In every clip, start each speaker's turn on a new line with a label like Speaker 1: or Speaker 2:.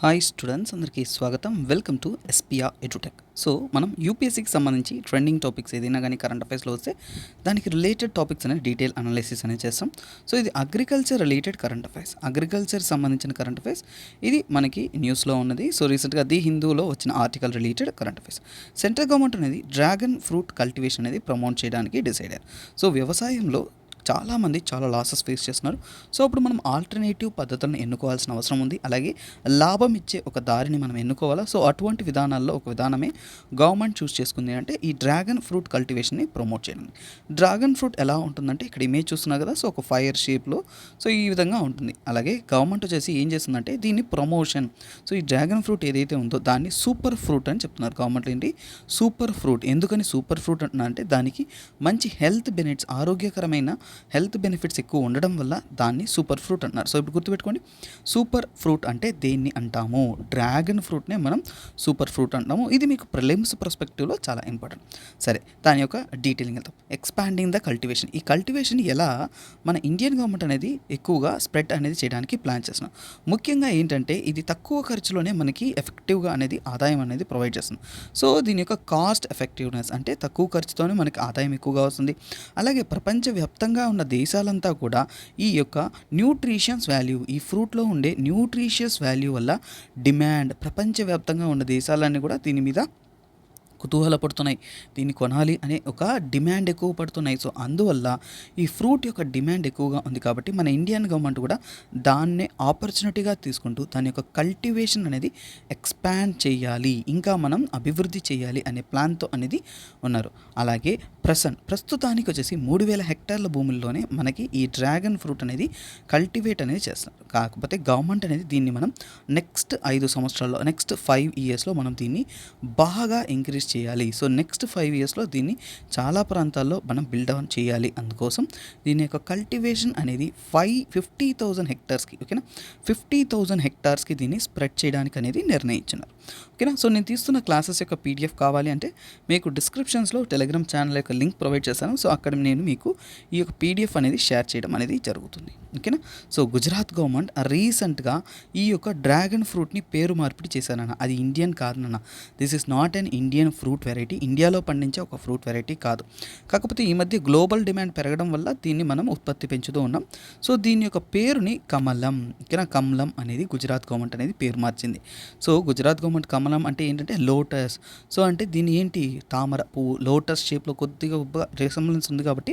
Speaker 1: Hi students, అందరికీ స్వాగతం. Welcome to SPR edutech. So మనం యూపీఎస్సీకి సంబంధించి ట్రెండింగ్ టాపిక్స్ ఏదైనా కానీ కరెంట్ అఫైర్స్లో వస్తే దానికి రిలేటెడ్ టాపిక్స్ అనేది డీటెయిల్ అనాలిసిస్ అనేది చేస్తాం. సో ఇది agriculture related current affairs, agriculture సంబంధించిన కరెంట్ అఫైర్స్. ఇది మనకి న్యూస్లో ఉన్నది. సో రీసెంట్గా ది హిందూలో వచ్చిన article related current affairs. Central government అనేది డ్రాగన్ ఫ్రూట్ కల్టివేషన్ అనేది ప్రమోట్ చేయడానికి డిసైడ్ అయ్యారు. సో వ్యవసాయంలో చాలామంది చాలా లాసెస్ ఫేస్ చేస్తున్నారు. సో అప్పుడు మనం ఆల్టర్నేటివ్ పద్ధతులను ఎన్నుకోవాల్సిన అవసరం ఉంది. అలాగే లాభం ఇచ్చే ఒక దారిని మనం ఎన్నుకోవాలా. సో అటువంటి విధానాల్లో ఒక విధానమే గవర్నమెంట్ చూస్ చేసుకుంది అంటే ఈ డ్రాగన్ ఫ్రూట్ కల్టివేషన్ని ప్రమోట్ చేయడం. డ్రాగన్ ఫ్రూట్ ఎలా ఉంటుందంటే ఇక్కడ ఇమేజ్ చూస్తున్నారు కదా, సో ఒక ఫైర్ షేప్లో సో ఈ విధంగా ఉంటుంది. అలాగే గవర్నమెంట్ వచ్చేసి ఏం చేస్తుందంటే దీన్ని ప్రమోషన్, సో ఈ డ్రాగన్ ఫ్రూట్ ఏదైతే ఉందో దాన్ని సూపర్ ఫ్రూట్ అని చెప్తున్నారు గవర్నమెంట్. ఏంటి సూపర్ ఫ్రూట్, ఎందుకని సూపర్ ఫ్రూట్ అంటున్నా అంటే దానికి మంచి హెల్త్ బెనిఫిట్స్, ఆరోగ్యకరమైన హెల్త్ బెనిఫిట్స్ ఎక్కువ ఉండడం వల్ల దాన్ని సూపర్ ఫ్రూట్ అంటున్నారు. సో ఇప్పుడు గుర్తుపెట్టుకోండి, సూపర్ ఫ్రూట్ అంటే దేన్ని అంటాము? డ్రాగన్ ఫ్రూట్నే మనం సూపర్ ఫ్రూట్ అంటాము. ఇది మీకు ప్రిలిమ్స్ పర్స్పెక్టివ్లో చాలా ఇంపార్టెంట్. సరే, దాని యొక్క డీటెయిలింగ్ వెళ్తాం. ఎక్స్పాండింగ్ ద కల్టివేషన్, ఈ కల్టివేషన్ ఎలా మన ఇండియన్ గవర్నమెంట్ అనేది ఎక్కువగా స్ప్రెడ్ అనేది చేయడానికి ప్లాన్ చేస్తున్నాం. ముఖ్యంగా ఏంటంటే ఇది తక్కువ ఖర్చులోనే మనకి ఎఫెక్టివ్గా అనేది ఆదాయం అనేది ప్రొవైడ్ చేస్తుంది. సో దీని యొక్క కాస్ట్ ఎఫెక్టివ్నెస్ అంటే తక్కువ ఖర్చుతోనే మనకి ఆదాయం ఎక్కువగా వస్తుంది. అలాగే ప్రపంచవ్యాప్తంగా ఉన్న దేశాలంతా కూడా ఈ యొక్క న్యూట్రిషన్స్ వాల్యూ, ఈ ఫ్రూట్లో ఉండే న్యూట్రిషియస్ వాల్యూ వల్ల డిమాండ్, ప్రపంచవ్యాప్తంగా ఉన్న దేశాలన్నీ కూడా దీని మీద కుతూహలపడుతున్నాయి. దీన్ని కొనాలి అనే ఒక డిమాండ్ ఎక్కువ పడుతున్నాయి. సో అందువల్ల ఈ ఫ్రూట్ యొక్క డిమాండ్ ఎక్కువగా ఉంది కాబట్టి మన ఇండియన్ గవర్నమెంట్ కూడా దాన్నే ఆపర్చునిటీగా తీసుకుంటూ దాని యొక్క కల్టివేషన్ అనేది ఎక్స్పాండ్ చేయాలి, ఇంకా మనం అభివృద్ధి చేయాలి అనే ప్లాన్తో అనేది ఉన్నారు. అలాగే ప్రస్తుతానికి వచ్చేసి 3000 హెక్టార్ల భూముల్లోనే మనకి ఈ డ్రాగన్ ఫ్రూట్ అనేది కల్టివేట్ అనేది చేస్తున్నారు. కాకపోతే గవర్నమెంట్ అనేది దీన్ని మనం నెక్స్ట్ 5 సంవత్సరాల్లో, నెక్స్ట్ 5 ఇయర్స్లో మనం దీన్ని బాగా ఇంక్రీజ్ చేయాలి. సో నెక్స్ట్ 5 ఇయర్స్లో దీన్ని చాలా ప్రాంతాల్లో మనం బిల్డౌన్ చేయాలి. అందుకోసం దీని యొక్క కల్టివేషన్ అనేది 50,000 హెక్టార్స్కి, ఓకేనా, 50,000 హెక్టార్స్కి దీన్ని స్ప్రెడ్ చేయడానికి అనేది నిర్ణయించున్నారు. ఓకేనా. సో నేను తీస్తున్న క్లాసెస్ యొక్క పీడిఎఫ్ కావాలి అంటే మీకు డిస్క్రిప్షన్స్లో టెలిగ్రామ్ ఛానల్ యొక్క లింక్ ప్రొవైడ్ చేస్తాను. సో అక్కడ నేను మీకు ఈ యొక్క పీడిఎఫ్ అనేది షేర్ చేయడం అనేది జరుగుతుంది. ఓకేనా. సో గుజరాత్ గవర్నమెంట్ రీసెంట్గా ఈ యొక్క డ్రాగన్ ఫ్రూట్ని పేరు మార్పిడి చేశానన్న, అది ఇండియన్ కాదన్న. This is not an Indian fruit variety, ఇండియాలో పండించే ఒక ఫ్రూట్ వెరైటీ కాదు. కాకపోతే ఈ మధ్య గ్లోబల్ డిమాండ్ పెరగడం వల్ల దీన్ని మనం ఉత్పత్తి పెంచుతూ ఉన్నాం. సో దీని యొక్క పేరుని కమలం, ఓకేనా, కమలం అనేది గుజరాత్ గవర్నమెంట్ అనేది పేరు మార్చింది. సో గుజరాత్ గవర్నమెంట్ కమలం అంటే ఏంటంటే లోటస్. సో అంటే దీని ఏంటి, తామర పువ్వు, లోటస్ షేప్లో కొద్దిగా రిసెంబ్లెన్స్ ఉంది కాబట్టి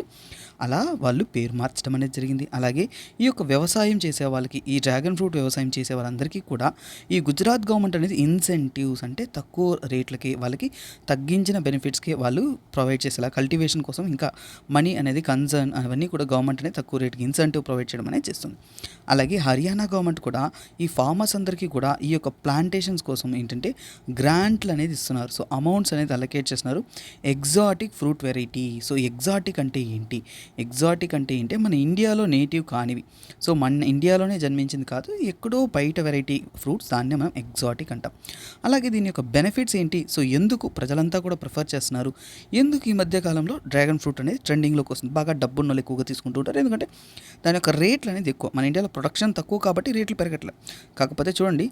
Speaker 1: అలా వాళ్ళు పేరు మార్చడం అనేది జరిగింది. అలాగే ఈ యొక్క వ్యవసాయం చేసే వాళ్ళకి, ఈ డ్రాగన్ ఫ్రూట్ వ్యవసాయం చేసే వాళ్ళందరికీ కూడా ఈ గుజరాత్ గవర్నమెంట్ అనేది ఇన్సెంటివ్స్ అంటే తక్కువ రేట్లకి, వాళ్ళకి తగ్గించిన బెనిఫిట్స్కి వాళ్ళు ప్రొవైడ్ చేసేలా కల్టివేషన్ కోసం ఇంకా మనీ అనేది కన్సర్న్ అవన్నీ కూడా గవర్నమెంట్ అనేది తక్కువ రేట్కి ఇన్సెంటివ్ ప్రొవైడ్ చేయడం అనేది చేస్తుంది. అలాగే హర్యానా గవర్నమెంట్ కూడా ఈ ఫార్మర్స్ అందరికీ కూడా ఈ యొక్క ప్లాంటేషన్స్ కోసం ఏంటంటే గ్రాంట్లు అనేది ఇస్తున్నారు. సో అమౌంట్స్ అనేది అలొకేట్ చేస్తున్నారు. Exotic fruit variety. So exotic అంటే ఏంటి, ఎగ్జాటిక్ అంటే ఏంటి, మన ఇండియాలో నేటివ్ కానివి, సో మన ఇండియాలోనే జన్మించింది కాదు, ఎక్కడో బయట వెరైటీ ఫ్రూట్స్, దాన్నే మనం ఎగ్జాటిక్ అంటాం. అలాగే దీని యొక్క బెనిఫిట్స్ ఏంటి, సో ఎందుకు ప్రజలంతా కూడా ప్రిఫర్ చేస్తున్నారు, ఎందుకు ఈ మధ్యకాలంలో డ్రాగన్ ఫ్రూట్ అనేది ట్రెండింగ్లోకి వస్తుంది, బాగా డబ్బున్న వాళ్ళు ఎక్కువగా తీసుకుంటూ ఉంటారు, ఎందుకంటే దాని యొక్క రేట్లు అనేది ఎక్కువ. మన ఇండియాలో ప్రొడక్షన్ తక్కువ కాబట్టి రేట్లు పెరగట్లేదు. కాకపోతే చూడండి,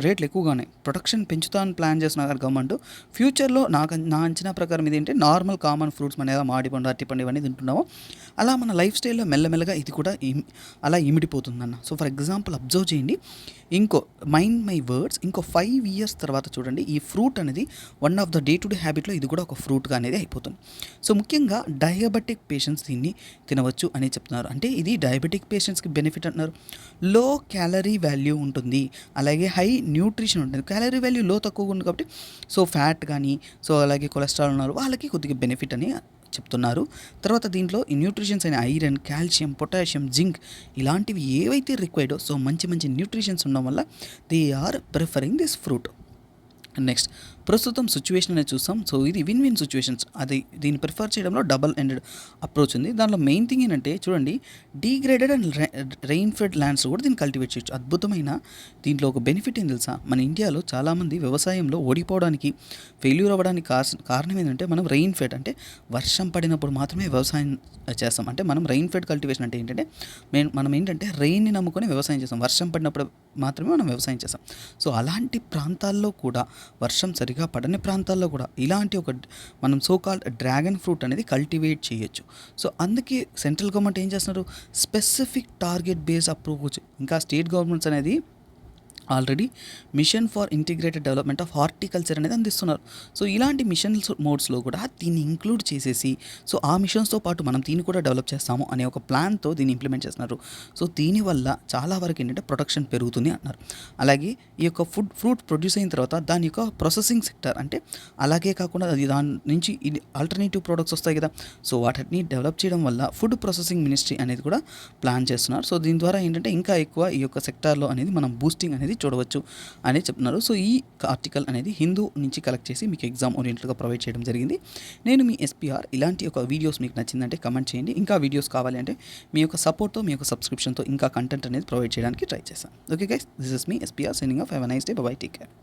Speaker 1: రేట్లు ఎక్కువగానే ప్రొడక్షన్ పెంచుతానని ప్లాన్ చేస్తున్నారు గవర్నమెంట్. ఫ్యూచర్లో నా అంచనా ప్రకారం ఇది ఏంటంటే నార్మల్ కామన్ ఫ్రూట్స్ మన ఏదో మామిడిపండు, అరటిపండు ఇవన్నీ తింటున్నామో అలా మన లైఫ్ స్టైల్లో మెల్లమెల్లగా ఇది కూడా అలా ఇమిడిపోతుందన్న. సో ఫర్ ఎగ్జాంపుల్ అబ్జర్వ్ చేయండి, మైండ్ మై వర్డ్స్, ఇంకో 5 ఇయర్స్ తర్వాత చూడండి ఈ ఫ్రూట్ అనేది one of the day to day హ్యాబిట్లో ఇది కూడా ఒక ఫ్రూట్గా అనేది అయిపోతుంది. సో ముఖ్యంగా డయాబెటిక్ పేషెంట్స్ దీన్ని తినవచ్చు అని చెప్తున్నారు. అంటే ఇది డయాబెటిక్ పేషెంట్స్కి బెనిఫిట్ అంటున్నారు. లో క్యాలరీ వాల్యూ ఉంటుంది, అలాగే హై న్యూట్రిషన్ ఉంటుంది. క్యాలరీ వాల్యూ లో తక్కువగా ఉంది కాబట్టి సో ఫ్యాట్ కానీ, సో అలాగే కొలెస్ట్రాల్ ఉన్నారు వాళ్ళకి కొద్దిగా బెనిఫిట్ అని చెప్తున్నారు. తర్వాత దీంట్లో ఈ న్యూట్రిషన్స్ అయిన ఐరన్, కాల్షియం, పొటాషియం, జింక్ ఇలాంటివి ఏవైతే రిక్వైర్డో, సో మంచి మంచి న్యూట్రిషన్స్ ఉండడం వల్ల they are preferring this fruit. Next ప్రస్తుతం సిచ్యువేషన్ అనేది చూస్తాం. సో ఇది విన్ విన్ సిచ్యువేషన్స్. అది దీన్ని ప్రిఫర్ చేయడంలో డబుల్ ఎండెడ్ అప్రోచ్ ఉంది. దాంట్లో మెయిన్ థింగ్ ఏంటంటే చూడండి, degraded and rain fed lands కూడా దీన్ని కల్టివేట్ చేయొచ్చు. అద్భుతమైన దీంట్లో ఒక బెనిఫిట్ ఏం తెలుసా? మన ఇండియాలో చాలామంది వ్యవసాయంలో ఓడిపోవడానికి, ఫెయిల్యూర్ అవ్వడానికి కారణం ఏంటంటే మనం రెయిన్ ఫెడ్ అంటే వర్షం పడినప్పుడు మాత్రమే వ్యవసాయం చేస్తాం. అంటే మనం రెయిన్ ఫెడ్ కల్టివేషన్ అంటే ఏంటంటే మనం ఏంటంటే రెయిన్ని నమ్ముకొని వ్యవసాయం చేస్తాం. వర్షం పడినప్పుడు మాత్రమే మనం వ్యవసాయం చేస్తాం. సో అలాంటి ప్రాంతాల్లో కూడా, వర్షం సరిగా పడని ప్రాంతాల్లో కూడా ఇలాంటి ఒక మనం సో కాల్డ్ డ్రాగన్ ఫ్రూట్ అనేది కల్టివేట్ చేయొచ్చు. సో అందుకే సెంట్రల్ గవర్నమెంట్ ఏం చేస్తున్నారు, స్పెసిఫిక్ టార్గెట్ బేస్ అప్రోచ్, ఇంకా స్టేట్ గవర్నమెంట్స్ అనేది already mission for integrated development of horticulture అనేది అందిస్తున్నారు. సో ఇలాంటి మిషన్స్ మోడ్స్లో కూడా దీన్ని ఇంక్లూడ్ చేసేసి, సో ఆ మిషన్స్తో పాటు మనం దీన్ని కూడా డెవలప్ చేస్తాము అనే ఒక ప్లాన్తో దీన్ని ఇంప్లిమెంట్ చేస్తున్నారు. సో దీనివల్ల చాలా వరకు ఏంటంటే ప్రొడక్షన్ పెరుగుతుంది అన్నారు. అలాగే ఈ యొక్క ఫ్రూట్ ప్రొడ్యూస్ అయిన తర్వాత దాని యొక్క ప్రాసెసింగ్ సెక్టర్, అంటే అలాగే కాకుండా అది దాని నుంచి ఇది ఆల్టర్నేటివ్ ప్రోడక్ట్స్ వస్తాయి కదా, సో వాటిని డెవలప్ చేయడం వల్ల ఫుడ్ ప్రాసెసింగ్ మినిస్ట్రీ అనేది కూడా ప్లాన్ చేస్తున్నారు. సో దీని ద్వారా ఏంటంటే ఇంకా ఎక్కువ ఈ యొక్క సెక్టార్లో అనేది మనం బూస్టింగ్ అనేది చూడవచ్చు అని చెప్తున్నారు. సో ఈ ఆర్టికల్ అనేది హిందూ నుంచి కలెక్ట్ చేసి మీకు ఎగ్జామ్ ఓరియంటెడ్గా ప్రొవైడ్ చేయడం జరిగింది. నేను మీ ఎస్పీఆర్. ఇలాంటి ఒక వీడియోస్ మీకు నచ్చిందంటే కమెంట్ చేయండి. ఇంకా వీడియోస్ కావాలి అంటే మీ యొక్క సపోర్ట్తో, మీ యొక్క సబ్స్క్రిప్షన్తో ఇంకా కంటెంట్ అనేది ప్రొవైడ్ చేయడానికి ట్రై చేస్తాను. Okay guys, this is me SPR signing off. Have a nice day. By, take care.